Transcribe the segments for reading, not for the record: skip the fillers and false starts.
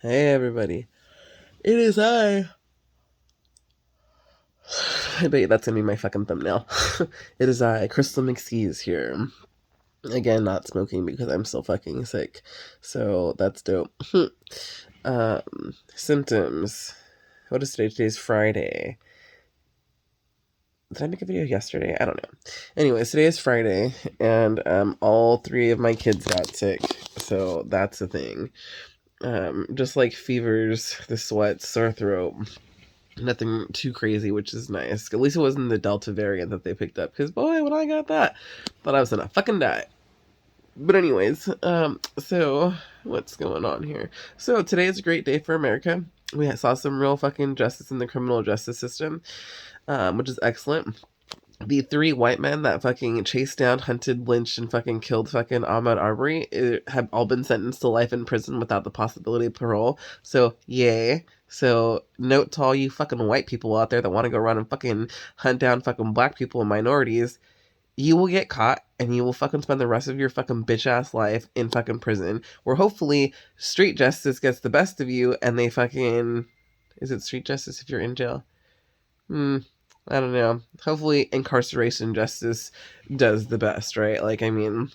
Hey everybody. It is I bet that's gonna be my fucking thumbnail. It is I, Krystal McSkeez's here. Again, not smoking because I'm still fucking sick. So that's dope. Symptoms. What is today? Today's Friday. Did I make a video yesterday? I don't know. Anyways, today is Friday, and all three of my kids got sick. So that's a thing. Just like fevers, the sweats, sore throat. Nothing too crazy, which is nice. At least it wasn't the Delta variant that they picked up, because boy, when I got that, thought I was gonna fucking die. But anyways, so what's going on here? So today is a great day for America. We saw some real fucking justice in the criminal justice system, which is excellent. The three white men that fucking chased down, hunted, lynched, and fucking killed fucking Ahmaud Arbery have all been sentenced to life in prison without the possibility of parole. So, yay. So, note to all you fucking white people out there that want to go around and fucking hunt down fucking black people and minorities. You will get caught and you will fucking spend the rest of your fucking bitch ass life in fucking prison, where hopefully street justice gets the best of you and they fucking. Is it street justice if you're in jail? I don't know. Hopefully incarceration justice does the best, right? Like, I mean,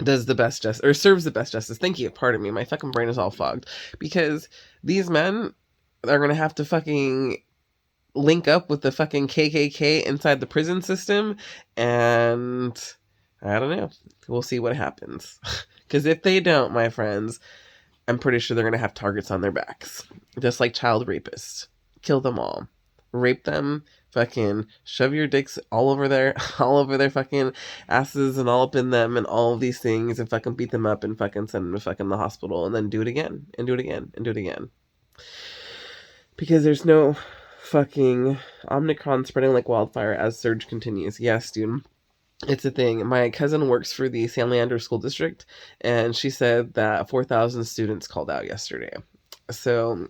does the best justice, or serves the best justice. Thank you. Pardon me. My fucking brain is all fogged. Because these men are going to have to fucking link up with the fucking KKK inside the prison system. And I don't know. We'll see what happens. Because if they don't, my friends, I'm pretty sure they're going to have targets on their backs. Just like child rapists. Kill them all. Rape them, fucking shove your dicks all over their fucking asses and all up in them and all of these things and fucking beat them up and fucking send them to fucking the hospital and then do it again and do it again and do it again. Because there's no fucking Omicron spreading like wildfire as surge continues. Yes, dude. It's a thing. My cousin works for the San Leandro School District, and she said that 4,000 students called out yesterday. So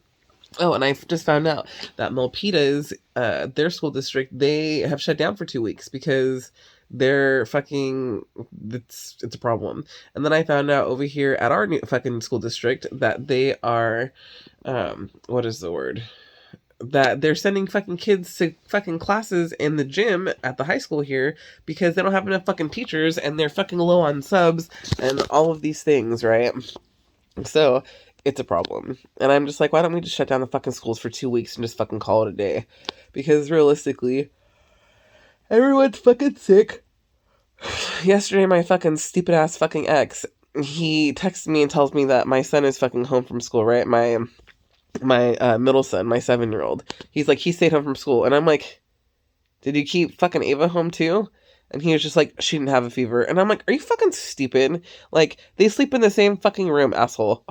oh, and I just found out that Milpitas, their school district, they have shut down for 2 weeks because they're fucking. It's a problem. And then I found out over here at our new fucking school district that they are, what is the word? That they're sending fucking kids to fucking classes in the gym at the high school here because they don't have enough fucking teachers and they're fucking low on subs and all of these things, right? So it's a problem. And I'm just like, why don't we just shut down the fucking schools for 2 weeks and just fucking call it a day? Because realistically, everyone's fucking sick. Yesterday, my fucking stupid ass fucking ex, he texts me and tells me that my son is fucking home from school, right? My middle son, my 7-year-old. He's like, he stayed home from school. And I'm like, did you keep fucking Ava home too? And he was just like, she didn't have a fever. And I'm like, are you fucking stupid? Like, they sleep in the same fucking room, asshole.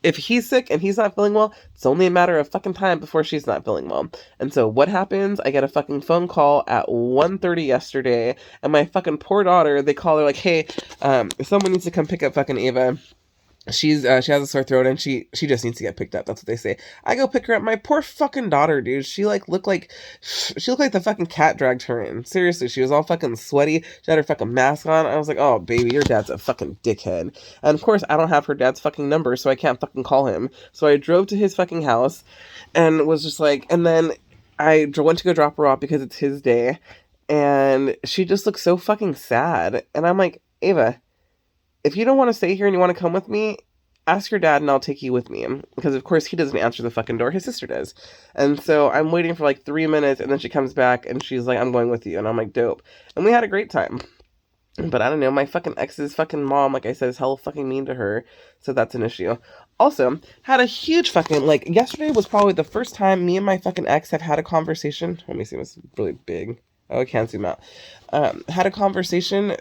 If he's sick and he's not feeling well, it's only a matter of fucking time before she's not feeling well. And so what happens? I get a fucking phone call at 1:30 yesterday, and my fucking poor daughter, they call her like, hey, someone needs to come pick up fucking Ava. She has a sore throat and she just needs to get picked up. That's what they say. I go pick her up. My poor fucking daughter, dude. She looked like the fucking cat dragged her in. Seriously, she was all fucking sweaty. She had her fucking mask on. I was like, oh baby, your dad's a fucking dickhead. And of course, I don't have her dad's fucking number, so I can't fucking call him. So I drove to his fucking house, and was just like, and then I went to go drop her off because it's his day, and she just looked so fucking sad. And I'm like, Ava, if you don't want to stay here and you want to come with me, ask your dad and I'll take you with me. Because, of course, he doesn't answer the fucking door. His sister does. And so I'm waiting for like 3 minutes and then she comes back and she's like, I'm going with you. And I'm like, dope. And we had a great time. But I don't know, my fucking ex's fucking mom, like I said, is hella fucking mean to her. So that's an issue. Also, had a huge fucking, like, yesterday was probably the first time me and my fucking ex have had a conversation. Let me see, what's really big. Oh, I can't zoom out. Had a conversation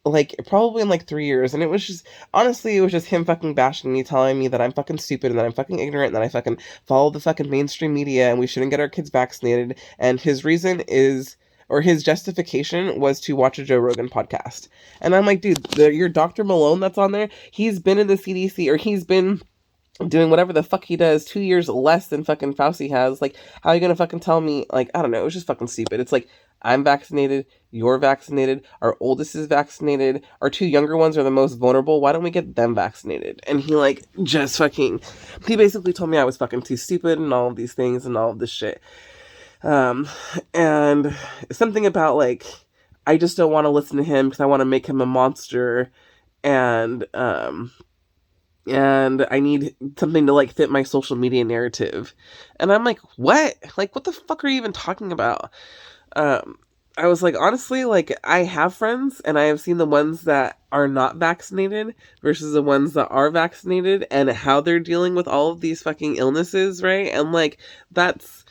like probably in like 3 years, and it was just honestly it was just him fucking bashing me, telling me that I'm fucking stupid and that I'm fucking ignorant and that I fucking follow the fucking mainstream media and we shouldn't get our kids vaccinated. And his reason is, or his justification was, to watch a Joe Rogan podcast. And I'm like, dude, your Dr. Malone that's on there, he's been in the CDC, or he's been doing whatever the fuck he does 2 years less than fucking Fauci has. Like, how are you gonna fucking tell me? Like, I don't know, it was just fucking stupid. It's like, I'm vaccinated. You're vaccinated. Our oldest is vaccinated. Our 2 younger ones are the most vulnerable. Why don't we get them vaccinated? And he like just fucking, he basically told me I was fucking too stupid and all of these things and all of this shit. And something about like, I just don't want to listen to him because I want to make him a monster. And I need something to like fit my social media narrative. And I'm like, what? Like, what the fuck are you even talking about? I was like, honestly, like, I have friends and I have seen the ones that are not vaccinated versus the ones that are vaccinated and how they're dealing with all of these fucking illnesses, right? And like, that's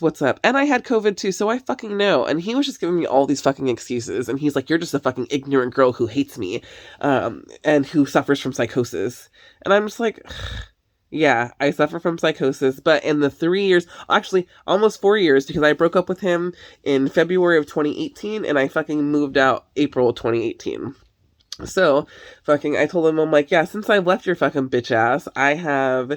what's up. And I had COVID too, so I fucking know. And he was just giving me all these fucking excuses. And he's like, you're just a fucking ignorant girl who hates me, and who suffers from psychosis. And I'm just like, yeah, I suffer from psychosis. But in the 3 years, actually almost 4 years, because I broke up with him in February of 2018 and I fucking moved out April 2018. So fucking, I told him, I'm like, yeah, since I've left your fucking bitch ass, I have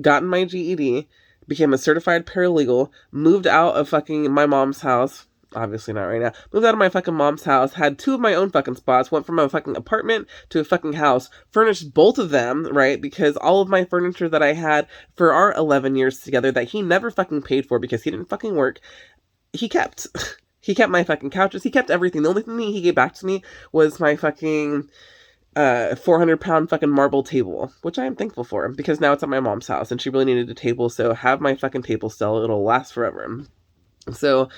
gotten my GED, became a certified paralegal, moved out of fucking my mom's house. Obviously not right now. Moved out of my fucking mom's house, had 2 of my own fucking spots, went from a fucking apartment to a fucking house, furnished both of them, right? Because all of my furniture that I had for our 11 years together that he never fucking paid for because he didn't fucking work, he kept. He kept my fucking couches, he kept everything. The only thing he gave back to me was my fucking 400-pound fucking marble table, which I am thankful for because now it's at my mom's house and she really needed a table, so have my fucking table still, it'll last forever. So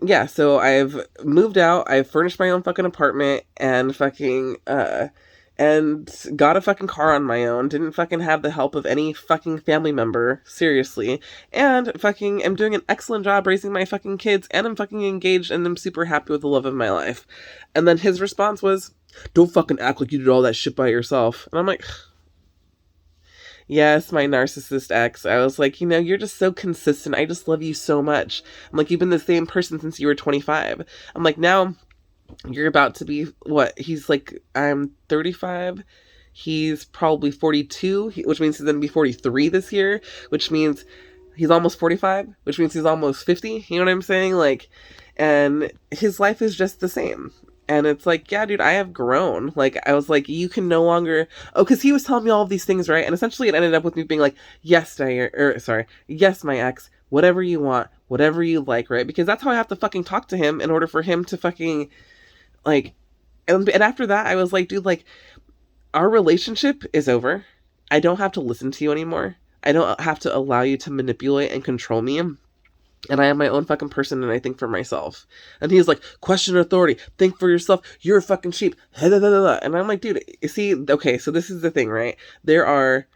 yeah, so I've moved out, I've furnished my own fucking apartment and fucking and got a fucking car on my own, didn't fucking have the help of any fucking family member, seriously, and fucking am doing an excellent job raising my fucking kids, and I'm fucking engaged, and I'm super happy with the love of my life. And then his response was, don't fucking act like you did all that shit by yourself. And I'm like, yes, my narcissist ex. I was like, you're just so consistent. I just love you so much. I'm like, you've been the same person since you were 25. I'm like, now you're about to be, what? He's like, I'm 35. He's probably 42, which means he's going to be 43 this year, which means he's almost 45, which means he's almost 50. You know what I'm saying? Like, and his life is just the same. And it's like, yeah, dude, I have grown. Like, I was like, you can no longer... Oh, because he was telling me all of these things, right? And essentially it ended up with me being like, yes, yes, my ex, whatever you want, whatever you like, right? Because that's how I have to fucking talk to him in order for him to fucking, like... And after that, I was like, dude, like, our relationship is over. I don't have to listen to you anymore. I don't have to allow you to manipulate and control me. And I am my own fucking person and I think for myself. And he's like, question authority. Think for yourself. You're a fucking sheep. And I'm like, dude, see, okay, so this is the thing, right? There are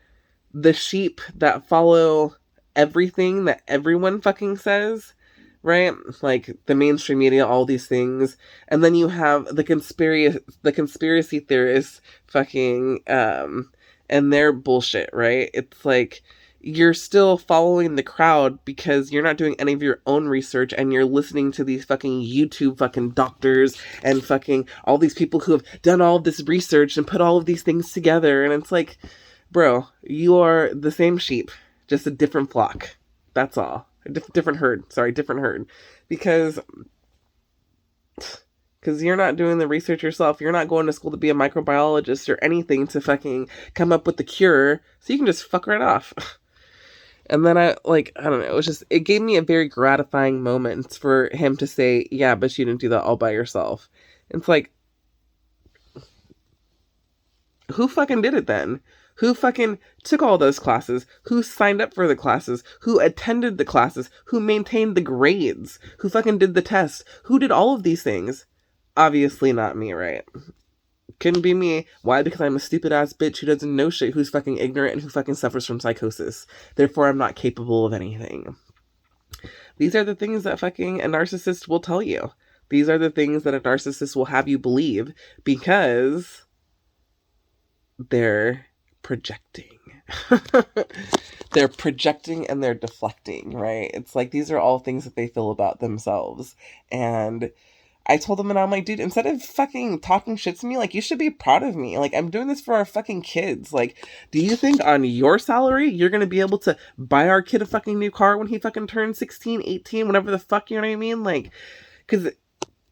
the sheep that follow everything that everyone fucking says, right? Like the mainstream media, all these things. And then you have the conspiracy theorists fucking, and their bullshit, right? It's like, you're still following the crowd because you're not doing any of your own research and you're listening to these fucking YouTube fucking doctors and fucking all these people who have done all of this research and put all of these things together. And it's like, bro, you are the same sheep, just a different flock. That's all. Different herd. Sorry, different herd. Because you're not doing the research yourself. You're not going to school to be a microbiologist or anything to fucking come up with the cure. So you can just fuck right off. And then I don't know, it gave me a very gratifying moment for him to say, yeah, but you didn't do that all by yourself. It's like, who fucking did it then? Who fucking took all those classes? Who signed up for the classes? Who attended the classes? Who maintained the grades? Who fucking did the test? Who did all of these things? Obviously not me, right? Couldn't be me. Why? Because I'm a stupid ass bitch who doesn't know shit, who's fucking ignorant, and who fucking suffers from psychosis. Therefore, I'm not capable of anything. These are the things that fucking a narcissist will tell you. These are the things that a narcissist will have you believe because they're projecting. They're projecting and they're deflecting, right? It's like these are all things that they feel about themselves. And I told him, and I'm like, dude, instead of fucking talking shit to me, like, you should be proud of me. Like, I'm doing this for our fucking kids. Like, do you think on your salary, you're gonna be able to buy our kid a fucking new car when he fucking turns 16, 18, whatever the fuck, you know what I mean? Like, because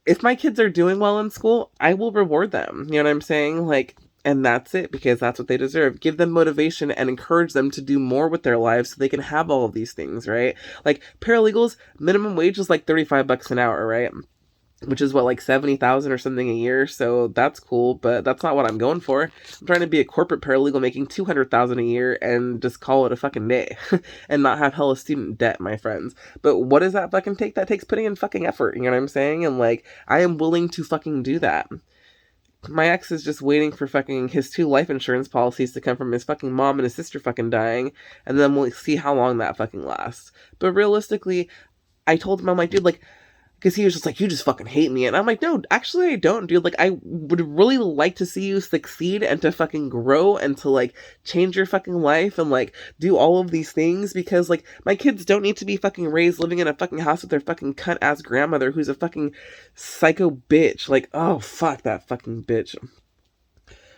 if my kids are doing well in school, I will reward them. You know what I'm saying? Like, and that's it, because that's what they deserve. Give them motivation and encourage them to do more with their lives so they can have all of these things, right? Like, paralegals, minimum wage is like $35 an hour, right? Which is what, like 70,000 or something a year. So that's cool, but that's not what I'm going for. I'm trying to be a corporate paralegal making 200,000 a year and just call it a fucking day and not have hella student debt, my friends. But what does that fucking take? That takes putting in fucking effort. You know what I'm saying? And like, I am willing to fucking do that. My ex is just waiting for fucking his 2 life insurance policies to come from his fucking mom and his sister fucking dying, and then we'll see how long that fucking lasts. But realistically, I told him, I'm like, dude, like, because he was just like, you just fucking hate me. And I'm like, no, actually I don't, dude. Like, I would really like to see you succeed and to fucking grow and to, like, change your fucking life and, like, do all of these things, because, like, my kids don't need to be fucking raised living in a fucking house with their fucking cunt-ass grandmother who's a fucking psycho bitch. Like, oh, fuck that fucking bitch.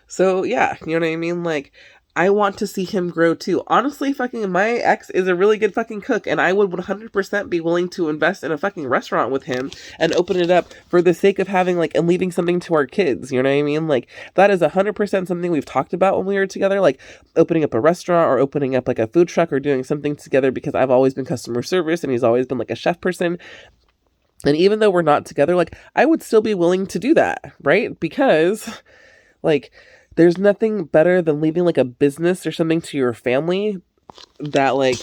So, yeah, you know what I mean? Like, I want to see him grow too. Honestly, fucking my ex is a really good fucking cook, and I would 100% be willing to invest in a fucking restaurant with him and open it up for the sake of having, like, and leaving something to our kids. You know what I mean? Like, that is 100% something we've talked about when we were together, like opening up a restaurant or opening up like a food truck or doing something together, because I've always been customer service and he's always been like a chef person. And even though we're not together, like, I would still be willing to do that, right? Because, like, there's nothing better than leaving, like, a business or something to your family that, like,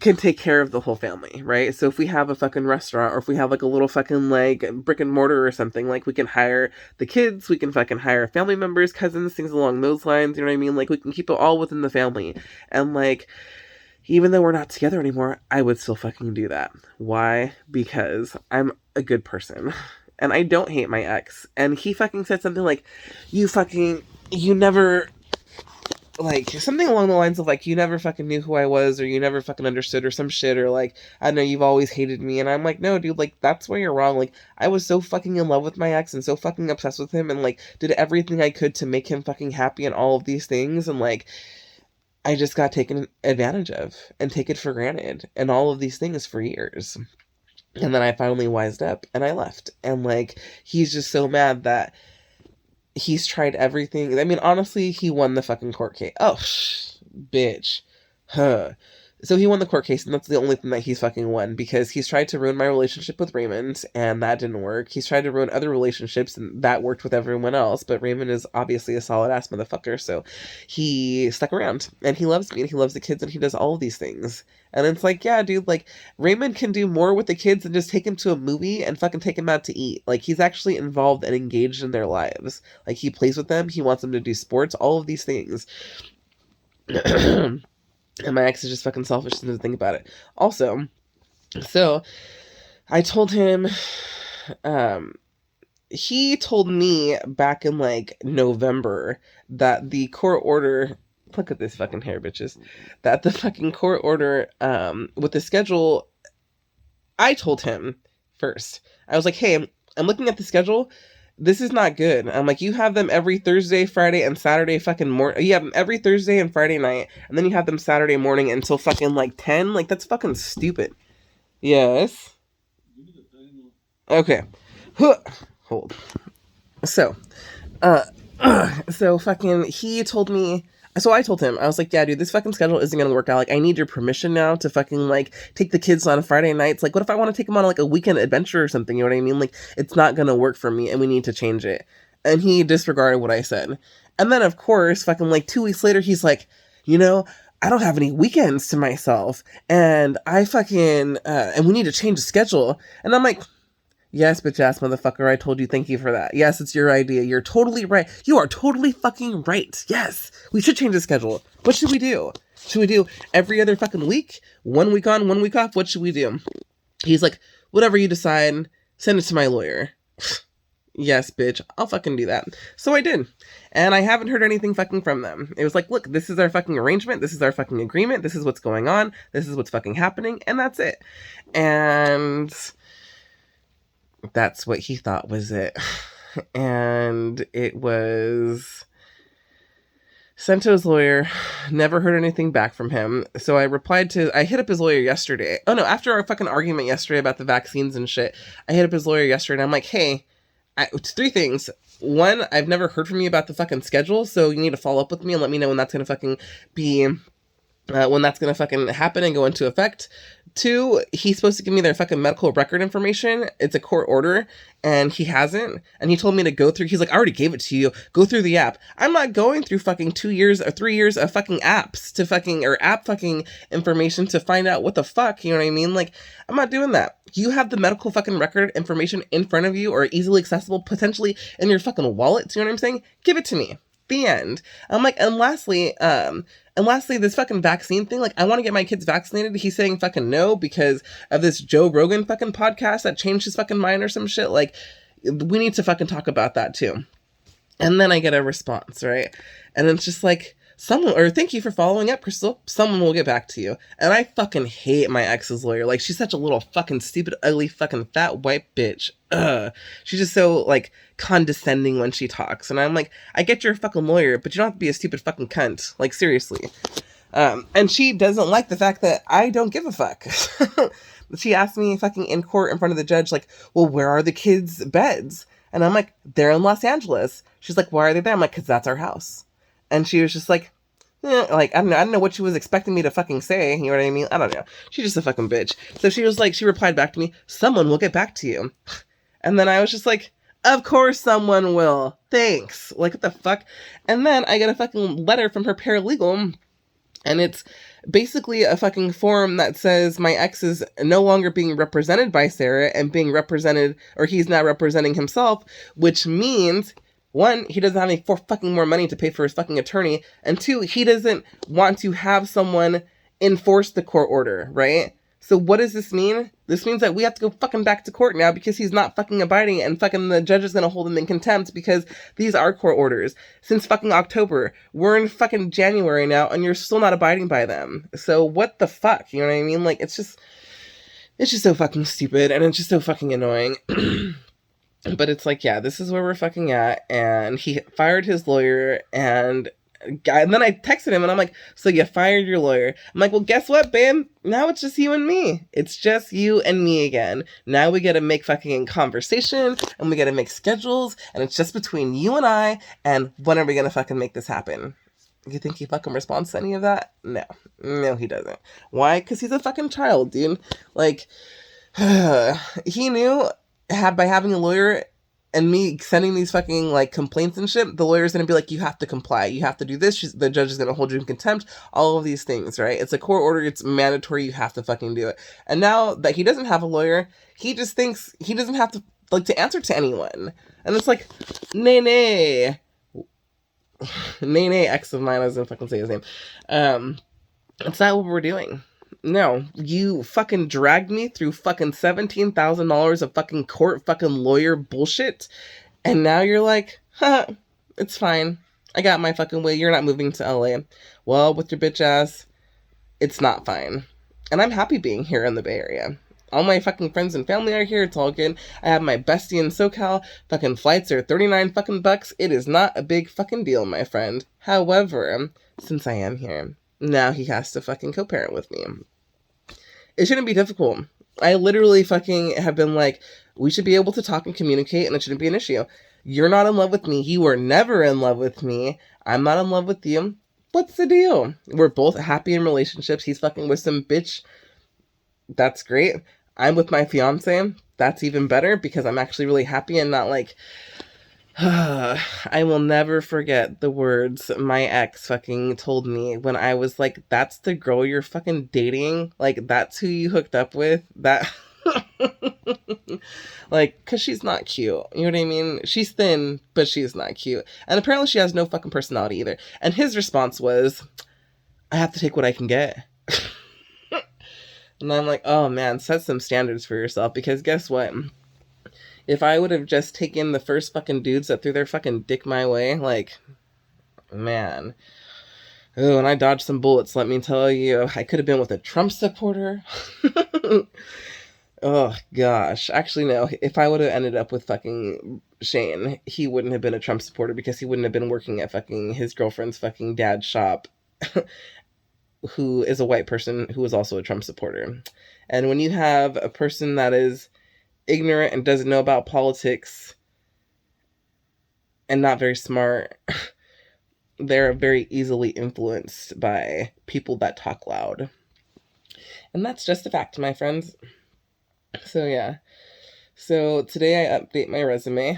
can take care of the whole family, right? So if we have a fucking restaurant, or if we have, like, a little fucking, like, brick and mortar or something, like, we can hire the kids, we can fucking hire family members, cousins, things along those lines, you know what I mean? Like, we can keep it all within the family. And, like, even though we're not together anymore, I would still fucking do that. Why? Because I'm a good person. And I don't hate my ex. And he fucking said something like, you never, like, something along the lines of, like, you never fucking knew who I was, or you never fucking understood, or some shit, or, like, I know you've always hated me. And I'm like, no, dude, like, that's where you're wrong. Like, I was so fucking in love with my ex and so fucking obsessed with him, and, like, did everything I could to make him fucking happy and all of these things. And, like, I just got taken advantage of and taken for granted and all of these things for years. And then I finally wised up and I left. And, like, he's just so mad that he's tried everything. I mean, honestly, he won the fucking court case. Oh, bitch. Huh. So he won the court case, and that's the only thing that he's fucking won, because he's tried to ruin my relationship with Raymond, and that didn't work. He's tried to ruin other relationships, and that worked with everyone else, but Raymond is obviously a solid-ass motherfucker, so he stuck around, and he loves me, and he loves the kids, and he does all of these things. And it's like, yeah, dude, like, Raymond can do more with the kids than just take him to a movie and fucking take him out to eat. Like, he's actually involved and engaged in their lives. Like, he plays with them, he wants them to do sports, all of these things. And my ex is just fucking selfish to think about it. Also, so I told him, he told me back in, like, November that the court order, look at this fucking hair, bitches, that the fucking court order, with the schedule, I told him first. I was like, hey, I'm looking at the schedule. This is not good. I'm like, you have them every Thursday, Friday, and Saturday fucking morning. You have them every Thursday and Friday night, and then you have them Saturday morning until fucking, like, 10. Like, that's fucking stupid. Yes. Okay. Hold. So, so fucking, he told me, so I told him, I was like, yeah, dude, this fucking schedule isn't gonna work out. Like, I need your permission now to fucking, like, take the kids on Friday nights. Like, what if I want to take them on, like, a weekend adventure or something? You know what I mean? Like, it's not gonna work for me, and we need to change it. And he disregarded what I said. And then, of course, fucking, like, 2 weeks later, he's like, you know, I don't have any weekends to myself, and I fucking, and we need to change the schedule. And I'm like, yes, bitch ass motherfucker, I told you, thank you for that. Yes, it's your idea. You're totally right. You are totally fucking right. Yes, we should change the schedule. What should we do? Should we do every other fucking week? 1 week on, 1 week off? What should we do? He's like, whatever you decide, send it to my lawyer. Yes, bitch, I'll fucking do that. So I did. And I haven't heard anything fucking from them. It was like, look, this is our fucking arrangement. This is our fucking agreement. This is what's going on. This is what's fucking happening. And that's it. And That's what he thought was it. And it was sent to his lawyer, never heard anything back from him. So I hit up his lawyer yesterday. Oh no, after our fucking argument yesterday about the vaccines and shit, I hit up his lawyer yesterday and I'm like, hey, three things. One, I've never heard from you about the fucking schedule, so you need to follow up with me and let me know when that's gonna fucking be, when that's gonna fucking happen and go into effect. Two, he's supposed to give me their fucking medical record information. It's a court order, and he hasn't. And he told me to go through. He's like, I already gave it to you. Go through the app. I'm not going through fucking 2 years or 3 years of fucking apps to fucking, or app fucking information to find out what the fuck. You know what I mean? Like, I'm not doing that. You have the medical fucking record information in front of you or easily accessible, potentially in your fucking wallet. You know what I'm saying? Give it to me. The end. I'm like, and lastly, this fucking vaccine thing, like, I want to get my kids vaccinated. He's saying fucking no because of this Joe Rogan fucking podcast that changed his fucking mind or some shit. Like, we need to fucking talk about that too. And then I get a response, right? And it's just like, thank you for following up, Krystal. Someone will get back to you. And I fucking hate my ex's lawyer. Like, she's such a little fucking stupid, ugly, fucking fat white bitch. Ugh. She's just so, like, condescending when she talks. And I'm like, I get you're a fucking lawyer, but you don't have to be a stupid fucking cunt. Like, seriously. And she doesn't like the fact that I don't give a fuck. She asked me fucking in court in front of the judge, like, well, where are the kids' beds? And I'm like, they're in Los Angeles. She's like, why are they there? I'm like, because that's our house. And she was just like, like, I don't know what she was expecting me to fucking say. You know what I mean? I don't know. She's just a fucking bitch. So she was like, she replied back to me, someone will get back to you. And then I was just like, of course someone will. Thanks. Like, what the fuck? And then I get a fucking letter from her paralegal. And it's basically a fucking form that says my ex is no longer being represented by Sarah and being represented, or he's now representing himself, which means, one, he doesn't have any fucking more money to pay for his fucking attorney. And two, he doesn't want to have someone enforce the court order, right? So what does this mean? This means that we have to go fucking back to court now because he's not fucking abiding, and fucking the judge is going to hold him in contempt because these are court orders since fucking October. We're in fucking January now and you're still not abiding by them. So what the fuck? You know what I mean? Like, it's just so fucking stupid and it's just so fucking annoying. But it's like, yeah, this is where we're fucking at. And he fired his lawyer, and then I texted him and I'm like, so you fired your lawyer? I'm like, well, guess what, babe? Now it's just you and me. It's just you and me again. Now we gotta make fucking conversation and we gotta make schedules, and it's just between you and I, and when are we gonna fucking make this happen? You think he fucking responds to any of that? No, he doesn't. Why? Because he's a fucking child, dude. Like, he knew by having a lawyer and me sending these fucking, like, complaints and shit, the lawyer's gonna be like, you have to comply, you have to do this, the judge is gonna hold you in contempt, all of these things, right? It's a court order, it's mandatory, you have to fucking do it. And now that he doesn't have a lawyer, he just thinks he doesn't have to, like, to answer to anyone. And it's like, nay, ex of mine, I was gonna fucking say his name. It's not what we're doing. No, you fucking dragged me through fucking $17,000 of fucking court fucking lawyer bullshit. And now you're like, it's fine. I got my fucking way. You're not moving to LA. Well, with your bitch ass, it's not fine. And I'm happy being here in the Bay Area. All my fucking friends and family are here. It's all good. I have my bestie in SoCal. Fucking flights are 39 fucking bucks. It is not a big fucking deal, my friend. However, since I am here, now he has to fucking co-parent with me. It shouldn't be difficult. I literally fucking have been like, we should be able to talk and communicate and it shouldn't be an issue. You're not in love with me. You were never in love with me. I'm not in love with you. What's the deal? We're both happy in relationships. He's fucking with some bitch. That's great. I'm with my fiancé. That's even better because I'm actually really happy and not like, I will never forget the words my ex fucking told me when I was like, that's the girl you're fucking dating? Like, that's who you hooked up with? That, like, cause she's not cute. You know what I mean? She's thin, but she's not cute. And apparently she has no fucking personality either. And his response was, I have to take what I can get. And I'm like, oh man, set some standards for yourself, because guess what? If I would have just taken the first fucking dudes that threw their fucking dick my way, like, man. Oh, and I dodged some bullets, let me tell you. I could have been with a Trump supporter. Oh gosh. Actually no. If I would have ended up with fucking Shane, he wouldn't have been a Trump supporter because he wouldn't have been working at fucking his girlfriend's fucking dad's shop, who is a white person who is also a Trump supporter. And when you have a person that is ignorant and doesn't know about politics and not very smart, they're very easily influenced by people that talk loud. And that's just a fact, my friends. So yeah. So today I update my resume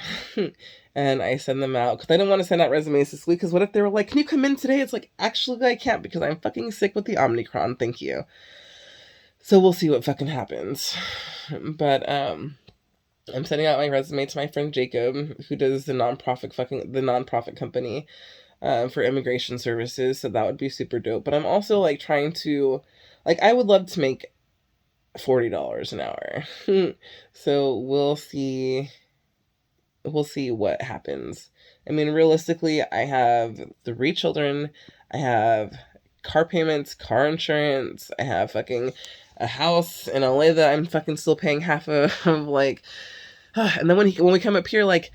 and I send them out because I didn't want to send out resumes this week because what if they were like, can you come in today? It's like, actually I can't because I'm fucking sick with the Omicron. Thank you. So we'll see what fucking happens. But I'm sending out my resume to my friend Jacob, who does the nonprofit company for immigration services. So that would be super dope. But I'm also like trying to, like, I would love to make $40 an hour. So we'll see. We'll see what happens. I mean, realistically, I have 3 children. I have car payments, car insurance. I have fucking a house in LA that I'm fucking still paying half of. Like, and then when we come up here, like,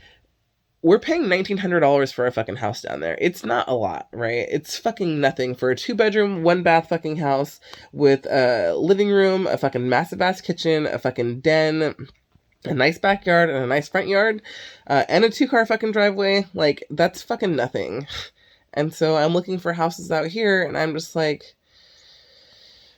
we're paying $1,900 for a fucking house down there. It's not a lot, right? It's fucking nothing for a 2-bedroom, 1-bath fucking house with a living room, a fucking massive ass kitchen, a fucking den, a nice backyard, and a nice front yard, and a 2-car fucking driveway. Like, that's fucking nothing. And so I'm looking for houses out here, and I'm just like,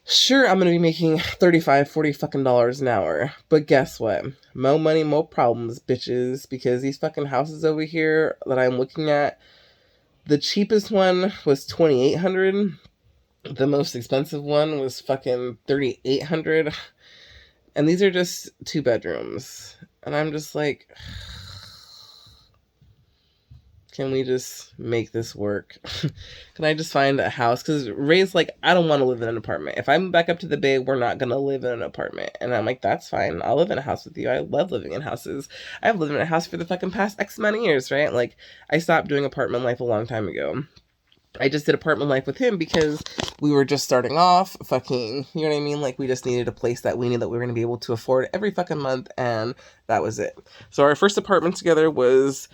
sure, I'm gonna be making $35-40 fucking dollars an hour, but guess what? Mo money, mo problems, bitches, because these fucking houses over here that I'm looking at, the cheapest one was $2,800. The most expensive one was fucking $3,800. And these are just 2 bedrooms. And I'm just like, can we just make this work? Can I just find a house? Because Ray's like, I don't want to live in an apartment. If I move back up to the Bay, we're not going to live in an apartment. And I'm like, that's fine. I'll live in a house with you. I love living in houses. I've lived in a house for the fucking past X amount of years, right? Like, I stopped doing apartment life a long time ago. I just did apartment life with him because we were just starting off, fucking, you know what I mean? Like, we just needed a place that we knew that we were going to be able to afford every fucking month, and that was it. So our first apartment together was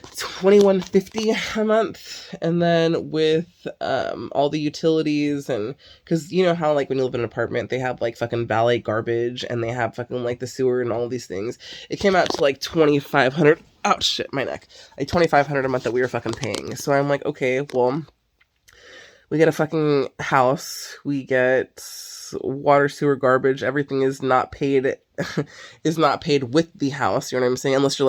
$2,150 a month, and then with all the utilities, and because you know how like when you live in an apartment they have like fucking valet garbage and they have fucking like the sewer and all these things, it came out to like $2,500. Oh shit, my neck. Like $2,500 a month that we were fucking paying. So I'm like, okay, well, we get a fucking house, we get water, sewer, garbage, everything is not paid is not paid with the house, you know what I'm saying? Unless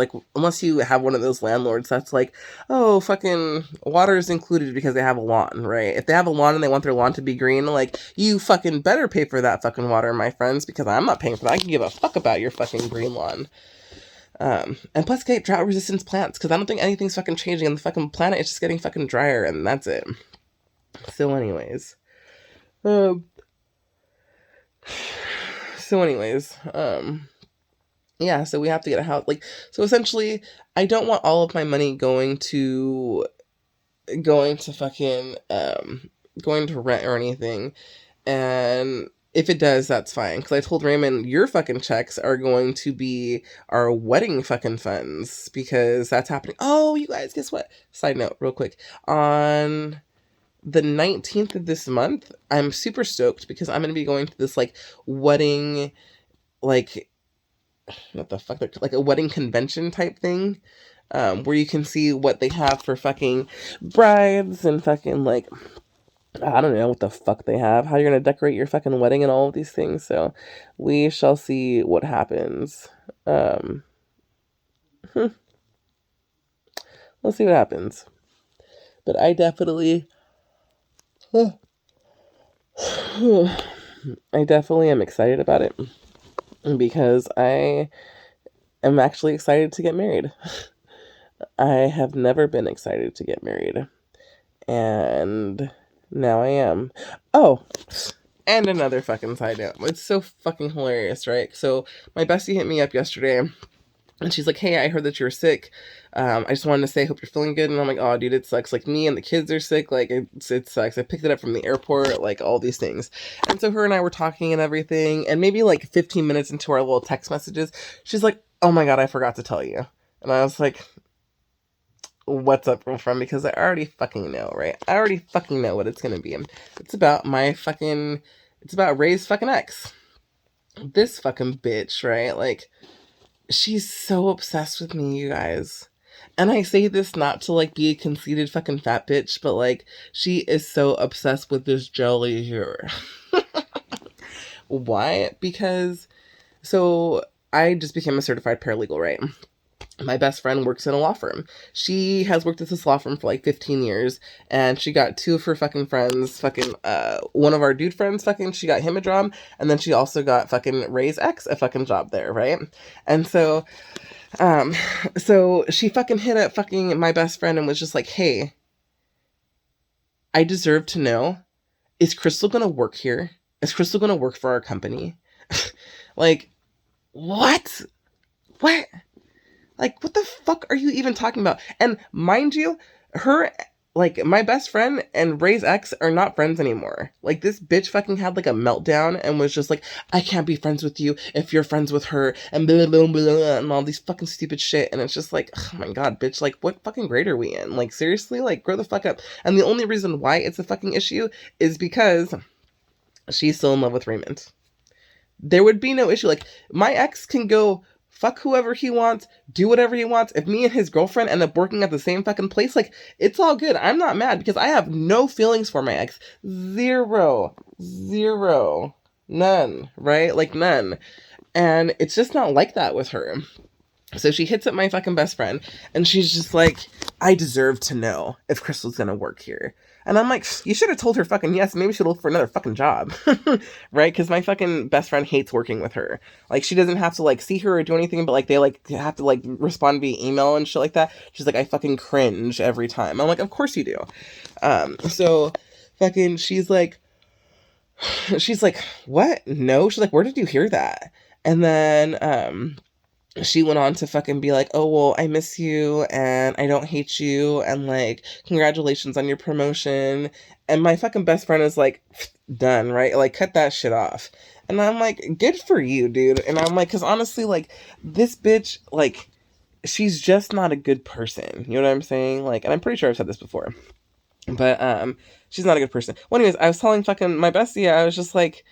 you have one of those landlords that's like, oh, fucking water is included because they have a lawn, right? If they have a lawn and they want their lawn to be green, like, you fucking better pay for that fucking water, my friends, because I'm not paying for that. I can give a fuck about your fucking green lawn. And plus get drought resistant plants, because I don't think anything's fucking changing on the fucking planet. It's just getting fucking drier, and that's it. So anyways, um, yeah, so we have to get a house. Like, so essentially, I don't want all of my money going to fucking, going to rent or anything. And if it does, that's fine. Because I told Raymond, your fucking checks are going to be our wedding fucking funds. Because that's happening. Oh, you guys, guess what? Side note, real quick. On the 19th of this month, I'm super stoked because I'm going to be going to this, like, wedding, like, what the fuck? Like a wedding convention type thing. Where you can see what they have for fucking brides and fucking, like, I don't know what the fuck they have, how you're gonna decorate your fucking wedding and all of these things. So we shall see what happens. We'll see what happens. But I definitely am excited about it because I am actually excited to get married. I have never been excited to get married, and now I am. Oh, and another fucking side note. It's so fucking hilarious, right? So my bestie hit me up yesterday And she's like, hey, I heard that you're sick. I just wanted to say, I hope you're feeling good. And I'm like, oh, dude, it sucks. Like, me and the kids are sick. Like, it sucks. I picked it up from the airport, like, all these things. And so her and I were talking and everything. And maybe, like, 15 minutes into our little text messages, she's like, oh, my God, I forgot to tell you. And I was like, what's up, girlfriend? Because I already fucking know, right? I already fucking know what it's going to be. It's about it's about Ray's fucking ex. This fucking bitch, right? Like, she's so obsessed with me, you guys. And I say this not to, like, be a conceited fucking fat bitch, but, like, she is so obsessed with this jelly here. Why? Because, so, I just became a certified paralegal, right? My best friend works in a law firm. She has worked at this law firm for like 15 years, and she got two of her fucking friends, one of our dude friends, she got him a job, and then she also got fucking Ray's ex a fucking job there, right? And so, so she fucking hit up fucking my best friend and was just like, hey, I deserve to know, is Krystal gonna work here? Is Krystal gonna work for our company? Like, what? What? Like, what the fuck are you even talking about? And mind you, my best friend and Ray's ex are not friends anymore. Like, this bitch fucking had, like, a meltdown and was just like, I can't be friends with you if you're friends with her, and blah, blah, blah, blah, and all these fucking stupid shit. And it's just like, oh my God, bitch, like, what fucking grade are we in? Like, seriously? Like, grow the fuck up. And the only reason why it's a fucking issue is because she's still in love with Raymond. There would be no issue. Like, my ex can go fuck whoever he wants, do whatever he wants. If me and his girlfriend end up working at the same fucking place, like, it's all good. I'm not mad because I have no feelings for my ex. Zero. None, right? Like, none. And it's just not like that with her. So she hits up my fucking best friend, and she's just like, I deserve to know if Krystal's gonna work here. And I'm like, you should have told her fucking yes. Maybe she'll look for another fucking job. Right? Because my fucking best friend hates working with her. Like, she doesn't have to, like, see her or do anything, but, like, they, like, have to, like, respond via email and shit like that. She's like, I fucking cringe every time. I'm like, of course you do. So fucking she's like, what? No? She's like, where did you hear that? And then, she went on to fucking be like, oh, well, I miss you, and I don't hate you, and, like, congratulations on your promotion. And my fucking best friend is like, done, right? Like, cut that shit off. And I'm like, good for you, dude. And I'm like, because honestly, like, this bitch, like, she's just not a good person. You know what I'm saying? Like, and I'm pretty sure I've said this before. But, she's not a good person. Well, anyways, I was telling fucking my bestie, I was just like,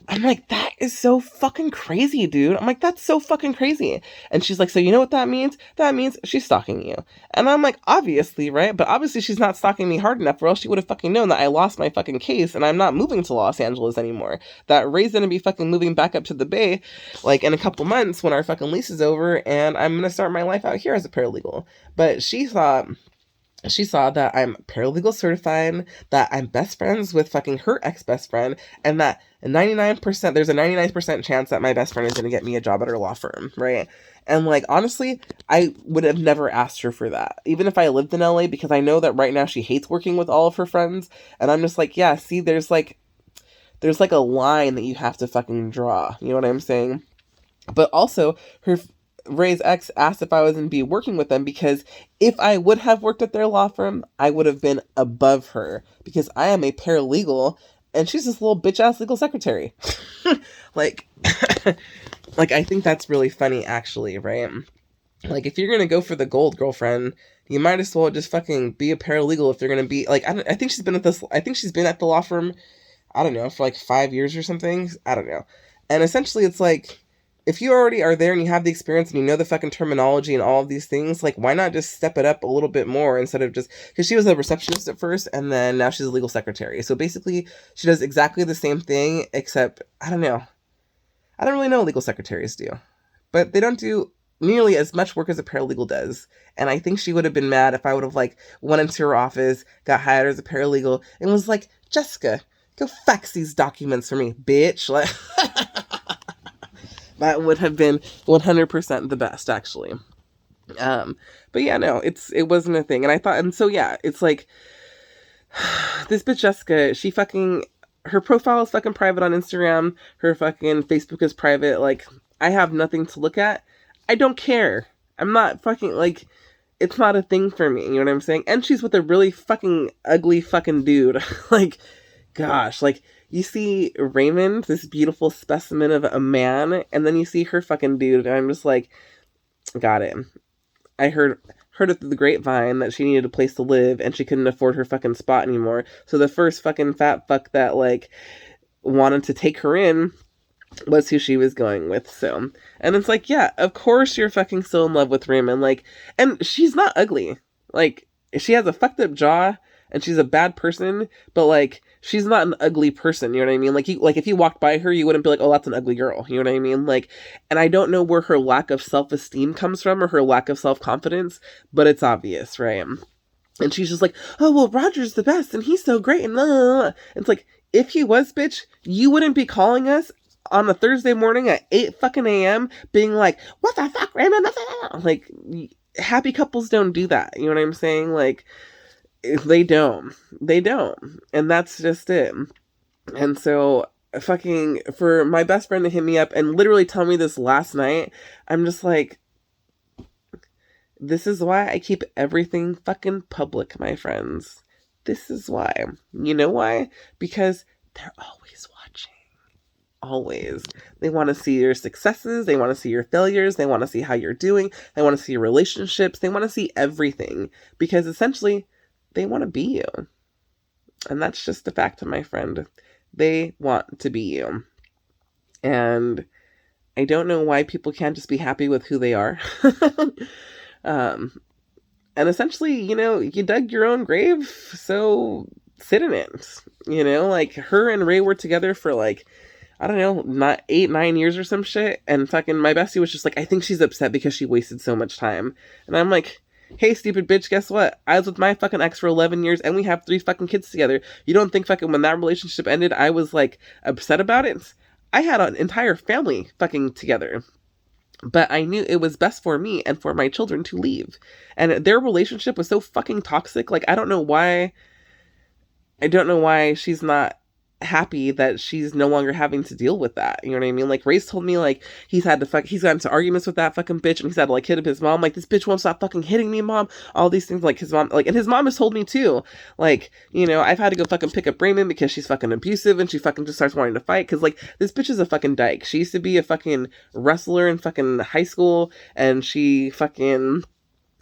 I'm like, that is so fucking crazy, dude. I'm like, that's so fucking crazy. And she's like, so you know what that means? That means she's stalking you. And I'm like, obviously, right? But obviously she's not stalking me hard enough, or else she would have fucking known that I lost my fucking case and I'm not moving to Los Angeles anymore. That Ray's gonna be fucking moving back up to the Bay, like, in a couple months when our fucking lease is over, and I'm gonna start my life out here as a paralegal. But she saw that I'm paralegal certified, that I'm best friends with fucking her ex-best friend, and that there's a 99% chance that my best friend is going to get me a job at her law firm, right? And, like, honestly, I would have never asked her for that, even if I lived in LA, because I know that right now she hates working with all of her friends, and I'm just like, yeah, see, there's a line that you have to fucking draw, you know what I'm saying? But also, Ray's ex asked if I was going to be working with them, because if I would have worked at their law firm, I would have been above her, because I am a paralegal and she's this little bitch ass legal secretary. Like, like, I think that's really funny, actually, right? Like, if you're going to go for the gold, girlfriend, you might as well just fucking be a paralegal if you're going to be, like, I think she's been at the law firm, I don't know, for like 5 years or something. I don't know. And essentially it's like, if you already are there and you have the experience and you know the fucking terminology and all of these things, like, why not just step it up a little bit more instead of just, because she was a receptionist at first and then now she's a legal secretary. So basically she does exactly the same thing, except, I don't know. I don't really know what legal secretaries do, but they don't do nearly as much work as a paralegal does. And I think she would have been mad if I would have, like, went into her office, got hired as a paralegal, and was like, Jessica, go fax these documents for me, bitch. Like, that would have been 100% the best, actually. But yeah, no, it wasn't a thing. And I thought, and so yeah, it's like, this bitch Jessica, her profile is fucking private on Instagram. Her fucking Facebook is private. Like, I have nothing to look at. I don't care. I'm not fucking, like, it's not a thing for me, you know what I'm saying? And she's with a really fucking ugly fucking dude. Like, gosh, like, you see Raymond, this beautiful specimen of a man, and then you see her fucking dude, and I'm just like, got it. I heard it through the grapevine that she needed a place to live, and she couldn't afford her fucking spot anymore. So the first fucking fat fuck that, like, wanted to take her in was who she was going with. So, and it's like, yeah, of course you're fucking still in love with Raymond. Like, and she's not ugly. Like, she has a fucked up jaw and she's a bad person, but like, she's not an ugly person. You know what I mean? Like, if you walked by her, you wouldn't be like, oh, that's an ugly girl. You know what I mean? Like, and I don't know where her lack of self-esteem comes from or her lack of self-confidence, but it's obvious, right? And she's just like, oh, well, Roger's the best and he's so great. And blah, blah, blah. It's like, if he was, bitch, you wouldn't be calling us on a Thursday morning at 8 fucking a.m. being like, what the fuck, Raymond? Like, happy couples don't do that. You know what I'm saying? Like, they don't. They don't. And that's just it. And so, fucking, for my best friend to hit me up and literally tell me this last night, I'm just like, this is why I keep everything fucking public, my friends. This is why. You know why? Because they're always watching. Always. They want to see your successes. They want to see your failures. They want to see how you're doing. They want to see your relationships. They want to see everything. Because essentially, they want to be you. And that's just the fact, my friend. They want to be you. And I don't know why people can't just be happy with who they are. And essentially, you know, you dug your own grave, so sit in it. You know, like, her and Ray were together for, like, I don't know, not 8-9 years or some shit. And fucking my bestie was just like, I think she's upset because she wasted so much time. And I'm like, hey, stupid bitch, guess what? I was with my fucking ex for 11 years and we have 3 fucking kids together. You don't think fucking when that relationship ended, I was like upset about it? I had an entire family fucking together. But I knew it was best for me and for my children to leave. And their relationship was so fucking toxic. Like, I don't know why she's not happy that she's no longer having to deal with that. You know what I mean? Like, Ray's told me, like, he's got into arguments with that fucking bitch and he's had to, like, hit up his mom. Like, this bitch won't stop fucking hitting me, mom. All these things, like, his mom, like, and his mom has told me too, like, you know, I've had to go fucking pick up Raymond because she's fucking abusive and she fucking just starts wanting to fight. Cause, like, this bitch is a fucking dyke. She used to be a fucking wrestler in fucking high school and she fucking,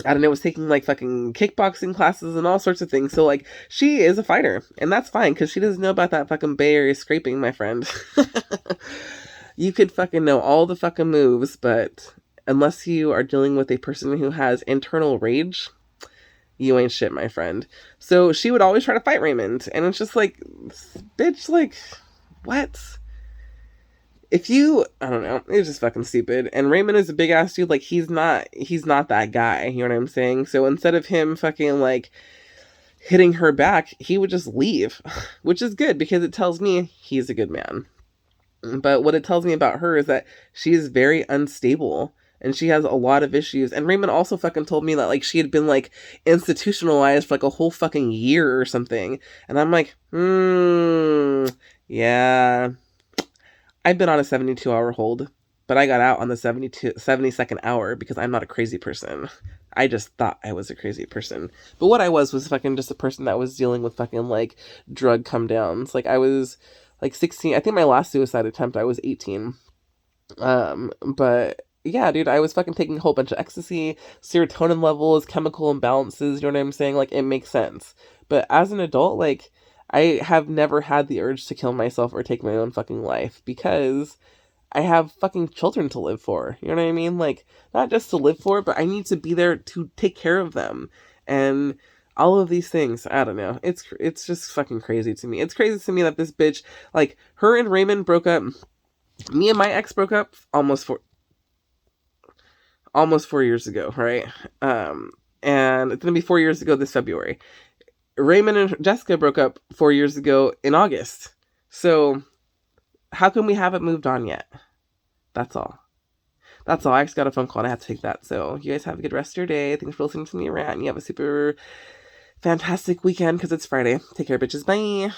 I don't know, was taking, like, fucking kickboxing classes and all sorts of things. So, like, she is a fighter. And that's fine, because she doesn't know about that fucking Bay Area scraping, my friend. You could fucking know all the fucking moves, but unless you are dealing with a person who has internal rage, you ain't shit, my friend. So she would always try to fight Raymond. And it's just like, bitch, like, what? I don't know, it's just fucking stupid. And Raymond is a big ass dude. Like, he's not that guy. You know what I'm saying? So instead of him fucking, like, hitting her back, he would just leave, which is good because it tells me he's a good man. But what it tells me about her is that she is very unstable and she has a lot of issues. And Raymond also fucking told me that, like, she had been, like, institutionalized for, like, a whole fucking year or something. And I'm like, yeah, I've been on a 72-hour hold, but I got out on the 72nd hour because I'm not a crazy person. I just thought I was a crazy person. But what I was fucking just a person that was dealing with fucking, like, drug come downs. Like, I was, like, 16. I think my last suicide attempt, I was 18. But yeah, dude, I was fucking taking a whole bunch of ecstasy, serotonin levels, chemical imbalances, you know what I'm saying? Like, it makes sense. But as an adult, like, I have never had the urge to kill myself or take my own fucking life because I have fucking children to live for. You know what I mean? Like, not just to live for, but I need to be there to take care of them. And all of these things, I don't know. It's just fucking crazy to me. It's crazy to me that this bitch, like, her and Raymond broke up. Me and my ex broke up almost 4 years ago, right? And it's gonna be 4 years ago this February. Raymond and Jessica broke up 4 years ago in August. So how come we haven't moved on yet? That's all. I just got a phone call and I have to take that. So you guys have a good rest of your day. Thanks for listening to me rant. You have a super fantastic weekend because it's Friday. Take care, bitches. Bye.